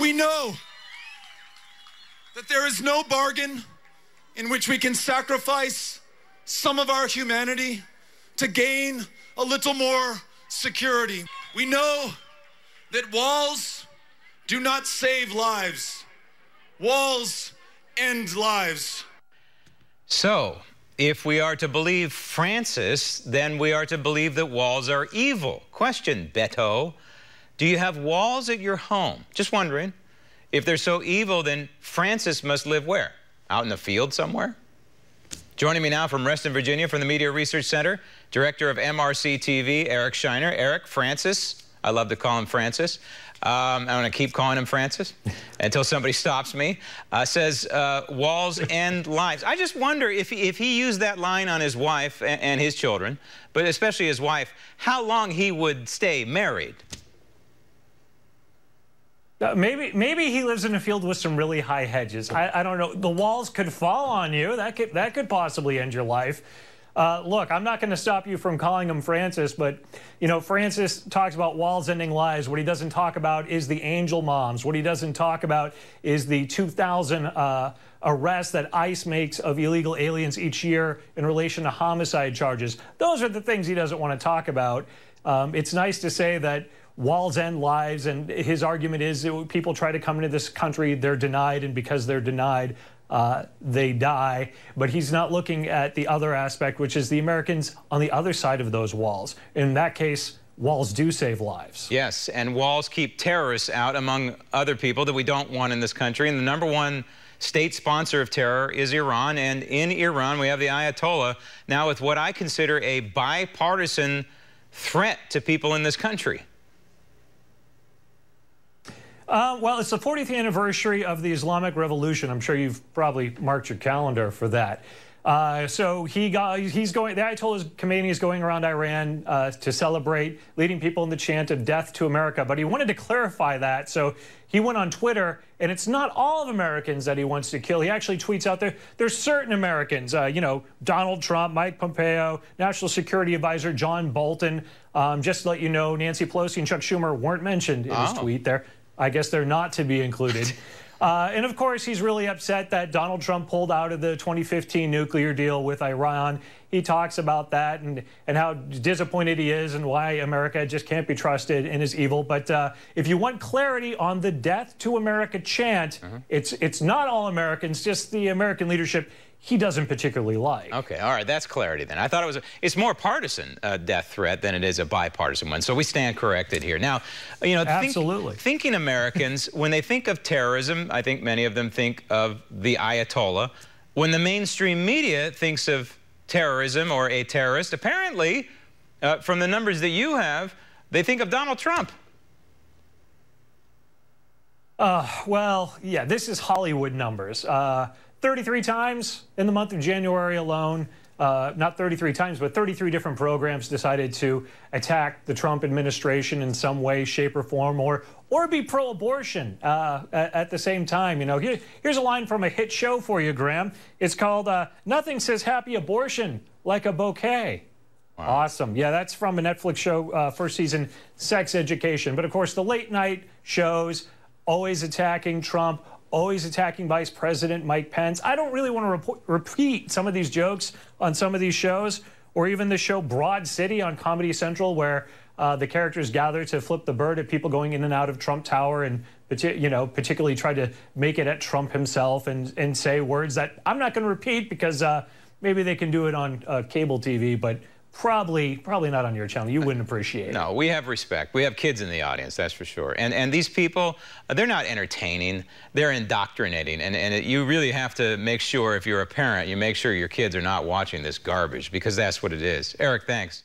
We know that there is no bargain in which we can sacrifice some of our humanity to gain a little more security. We know that walls do not save lives. Walls end lives. So, if we are to believe Francis, then we are to believe that walls are evil. Question, Beto. Do you have walls at your home? Just wondering. If they're so evil, then Francis must live where? Out in the field somewhere? Joining me now from Reston, Virginia, from the Media Research Center, Director of MRC-TV, Eric Scheiner. Eric, Francis, I love to call him Francis. I'm going to keep calling him Francis until somebody stops me. Says walls end lives. I just wonder if he used that line on his wife and his children, but especially his wife, how long he would stay married. Maybe he lives in a field with some really high hedges. I don't know. The walls could fall on you. That could possibly end your life. Look, I'm not going to stop you from calling him Francis, but, you know, Francis talks about walls ending lives. What he doesn't talk about is the angel moms. What he doesn't talk about is the 2,000 arrests that ICE makes of illegal aliens each year in relation to homicide charges. Those are the things he doesn't want to talk about. It's nice to say that walls end lives, and his argument is that people try to come into this country, they're denied, and because they're denied, they die. But he's not looking at the other aspect, which is the Americans on the other side of those walls. In that case, walls do save lives. Yes, and walls keep terrorists out, among other people that we don't want in this country. And the #1 state sponsor of terror is Iran. And in Iran, we have the Ayatollah, now with what I consider a bipartisan threat to people in this country. Well, it's the 40th anniversary of the Islamic Revolution. I'm sure you've probably marked your calendar for that. So the Ayatollah's Khomeini is going around Iran to celebrate, leading people in the chant of death to America. But he wanted to clarify that, so he went on Twitter, and it's not all of Americans that he wants to kill. He actually tweets out there's certain Americans, you know, Donald Trump, Mike Pompeo, National Security Advisor John Bolton. Just to let you know, Nancy Pelosi and Chuck Schumer weren't mentioned in his tweet there. I guess they're not to be included. And of course, he's really upset that Donald Trump pulled out of the 2015 nuclear deal with Iran. He talks about that and how disappointed he is and why America just can't be trusted and is evil. But if you want clarity on the Death to America chant, it's not all Americans, just the American leadership he doesn't particularly like. Okay, all right, that's clarity then. I thought it's more partisan death threat than it is a bipartisan one. So we stand corrected here. Now, you know, absolutely. Thinking Americans, when they think of terrorism, I think many of them think of the Ayatollah. When the mainstream media thinks of terrorism or a terrorist, apparently, from the numbers that you have, they think of Donald Trump. Well, yeah, this is Hollywood numbers. 33 times in the month of January alone, not 33 times, but 33 different programs decided to attack the Trump administration in some way, shape, or form, or be pro-abortion at the same time. You know, here's a line from a hit show for you, Graham. It's called "Nothing Says Happy Abortion Like a Bouquet." Wow. Awesome. Yeah, that's from a Netflix show, first season, Sex Education. But of course, the late night shows always attacking Trump, always attacking Vice President Mike Pence. I don't really want to repeat some of these jokes on some of these shows, or even the show Broad City on Comedy Central, where the characters gather to flip the bird at people going in and out of Trump Tower, and you know, particularly try to make it at Trump himself and say words that I'm not going to repeat because maybe they can do it on cable TV, but probably not on your channel. You wouldn't appreciate it. No, we have respect. We have kids in the audience, that's for sure. And these people, they're not entertaining. They're indoctrinating. And you really have to make sure, if you're a parent, you make sure your kids are not watching this garbage, because that's what it is. Eric, thanks.